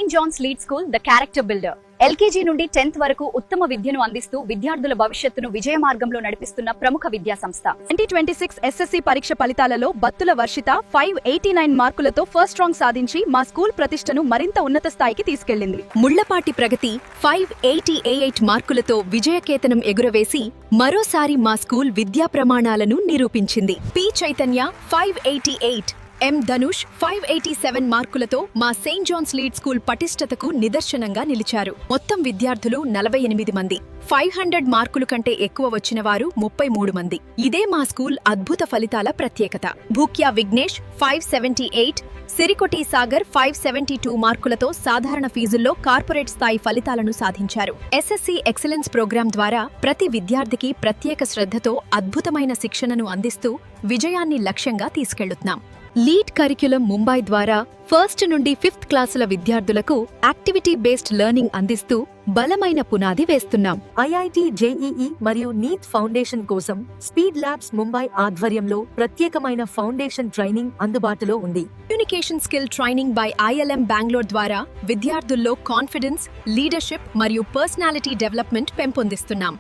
Saint John's lead school the character builder. LKG నుండి 10th వరకు ఉత్తమ విద్యను అందిస్తూ విద్యార్థుల భవిష్యత్తును విజయ మార్గంలో నడిపిస్తున్న ప్రముఖ విద్యా సంస్థ. 2026 ఎస్ఎస్సి పరీక్ష ఫలితాలలో బత్తుల వర్షిత 589 మార్కులతో ఫస్ట్ ర్యాంక్ సాధించి మా స్కూల్ ప్రతిష్టను మరింత ఉన్నత స్థాయికి తీసుకెళ్లింది. ముళ్లపాటి ప్రగతి 588 మార్కులతో విజయకేతనం ఎగురవేసి మరోసారి మా స్కూల్ విద్యా ప్రమాణాలను నిరూపించింది. పి చైతన్య 588, ఎం ధనుష్ 587 మార్కులతో మా సెయింట్ జాన్స్ లీడ్ స్కూల్ పటిష్టతకు నిదర్శనంగా నిలిచారు. మొత్తం విద్యార్థులు 48 మంది. 500 మార్కుల కంటే ఎక్కువ వచ్చిన వారు 33 మంది. ఇదే మా స్కూల్ అద్భుత ఫలితాల ప్రత్యేకత. భూక్యా విఘ్నేష్ 578, సిరికొటి సాగర్ 572 మార్కులతో సాధారణ ఫీజుల్లో కార్పొరేట్ స్థాయి ఫలితాలను సాధించారు. ఎస్ఎస్సి ఎక్సలెన్స్ ప్రోగ్రాం ద్వారా ప్రతి విద్యార్థికి ప్రత్యేక శ్రద్ధతో అద్భుతమైన శిక్షణను అందిస్తూ విజయాన్ని లక్ష్యంగా తీసుకెళ్తున్నాం. లీడ్ కరిక్యులం ముంబై ద్వారా 1st నుండి 5th క్లాసుల విద్యార్థులకు యాక్టివిటీ బేస్డ్ లెర్నింగ్ అందిస్తూ బలమైన పునాది వేస్తున్నాం. ఐఐటి జేఈఈ మరియు నీట్ ఫౌండేషన్ కోసం స్పీడ్ ల్యాబ్స్ ముంబై ఆధ్వర్యంలో ప్రత్యేకమైన ఫౌండేషన్ ట్రైనింగ్ అందుబాటులో ఉంది. Communication skill training by ILM Bengaluru ద్వారా విద్యార్థుల్లో కాన్ఫిడెన్స్, లీడర్షిప్ మరియు పర్సనాలిటీ డెవలప్మెంట్ పెంపొందిస్తున్నాం.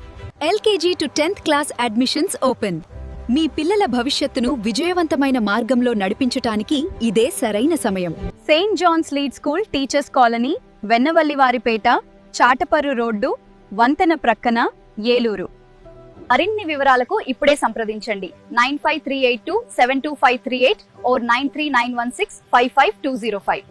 LKG to 10th class admissions open. మీ పిల్లల భవిష్యత్తును విజయవంతమైన మార్గంలో నడిపించటానికి ఇదే సరైన సమయం. Saint John's lead school teachers colony, Vennavallivaripeta, Chataparru road, వంతెన ప్రక్కన, ఏలూరు. మరిన్ని వివరాలకు ఇప్పుడే సంప్రదించండి 9538272538 or 93916 55205.